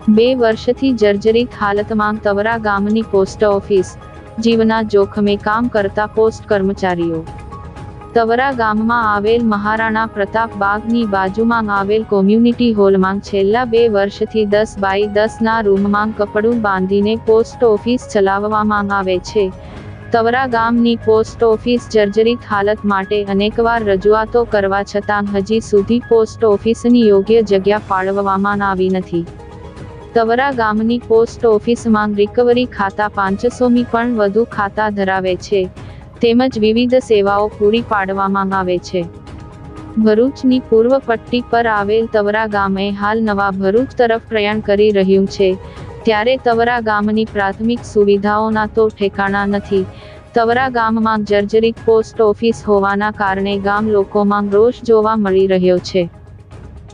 2 વર્ષથી જર્જરિત હાલતમાં તવરા ગામની પોસ્ટ ઓફિસ, જીવના જોખમે કામ કરતા પોસ્ટ કર્મચારીઓ। તવરા ગામમાં આવેલ મહારાણા પ્રતાપ બાગની બાજુમાં આવેલ કોમ્યુનિટી હોલમાં છેલ્લા 2 વર્ષથી 10 બાય 10 ના રૂમમાં કપડું બાંધીને પોસ્ટ ઓફિસ ચલાવવામાં આવે છે। તવરા ગામની પોસ્ટ ઓફિસ જર્જરિત હાલત માટે અનેકવાર રજૂઆતો કરવા છતાં હજી સુધી પોસ્ટ ઓફિસની યોગ્ય જગ્યા ફાળવવામાં આવી નથી। તવરા ગામની પોસ્ટ ઓફિસમાં રિકવરી ખાતા 500મી પણ વધુ ખાતા ધરાવે છે, તેમજ વિવિધ સેવાઓ પૂરી પાડવામાં આવે છે। ભરૂચની પૂર્વ પટ્ટી પર આવેલ તવરા ગામ હાલ નવા ભરૂચ તરફ પ્રયાણ કરી રહ્યું છે, ત્યારે તવરા ગામની પ્રાથમિક સુવિધાઓના તો ઠેકાણા નથી। તવરા ગામમાં જર્જરિત પોસ્ટ ઓફિસ હોવાના કારણે ગામ લોકોમાં રોષ જોવા મળી રહ્યો છે।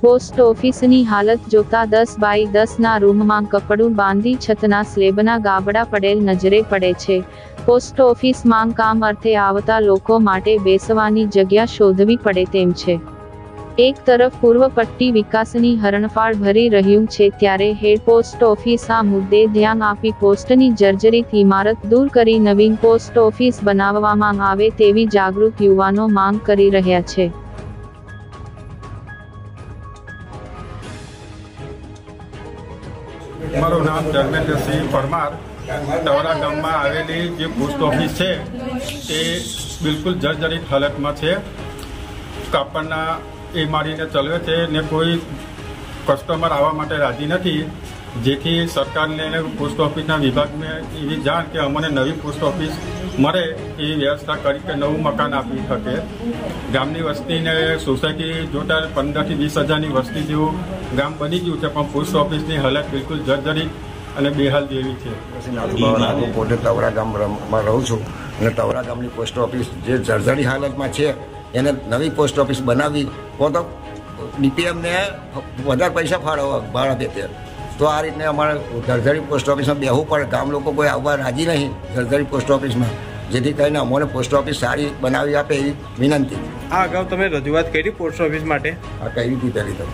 પોસ્ટ ઓફિસની હાલત જોતા 10 બાય 10 ના રૂમમાં કપડું બાંધી છતના સ્લેબના ગાબડા પડેલ નજરે પડે છે। પોસ્ટ ઓફિસમાં કામ અર્થે આવતા લોકો માટે બેસવાની જગ્યા શોધવી પડે તેમ છે। એક તરફ પૂર્વ પટ્ટી વિકાસની હરણફાળ ભરી રહ્યું છે, ત્યારે હેડ પોસ્ટ ઓફિસ આ મુદ્દે ધ્યાન આપી પોસ્ટની જર્જરિત ઇમારત દૂર કરી નવીન પોસ્ટ ઓફિસ બનાવવામાં આવે તેવી જાગૃત યુવાનો માંગ કરી રહ્યા છે। મારું નામ ધર્મેન્દ્રસિંહ પરમાર। તવરા ગામમાં આવેલી જે પોસ્ટ ઓફિસ છે તે બિલકુલ જર્જરિત હાલતમાં છે। કાપડના એ મારીને ચલાવે છે ને કોઈ કસ્ટમર આવવા માટે રાજી નથી, જેથી સરકારને પોસ્ટ ઓફિસના વિભાગને એવી જાણ કે અમને નવી પોસ્ટ ઓફિસ મળે એવી વ્યવસ્થા કરી કે નવું મકાન આપી શકે। ગામની વસ્તીને સોસાયટી જોતા 15 થી 20 હજારની વસ્તી જેવું ગામ બની ગયું છે, પણ પોસ્ટ ઓફિસની હાલત બિલકુલ જર્જરિત અને બેહાલ જેવી છે। હું પોતે તવરા ગામમાં રહું છું અને તવરા ગામની પોસ્ટ ઓફિસ જે જર્જરિત હાલતમાં છે એને નવી પોસ્ટ ઓફિસ બનાવી તો ડીપીએમને વધારે પૈસા ફાળવવા ભાડા દેતે, તો આ રીતને અમારે જર્જરિત પોસ્ટ ઓફિસમાં બેહવું પડે। ગામ લોકો કોઈ આવવા રાજી નહીં જર્જરિત પોસ્ટ ઓફિસમાં, જેથી કરીને અમને પોસ્ટ ઓફિસ સારી બનાવી આપે એવી વિનંતી। આ અગાઉ તમે રજૂઆત કરી પોસ્ટ ઓફિસ માટે? આ કરી હતી પહેલી તો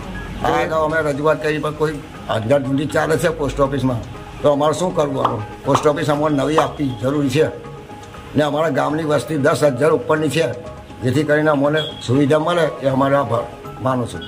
આ અગાઉ અમે રજૂઆત કરી, પણ કોઈ અંધાધૂંધી ચાલે છે પોસ્ટ ઓફિસમાં, તો અમારે શું કરવું? પોસ્ટ ઓફિસ અમારે નવી આપવી જરૂરી છે ને અમારા ગામની વસ્તી 10,000 ઉપરની છે, જેથી કરીને અમને સુવિધા મળે એ અમારા માનું છું।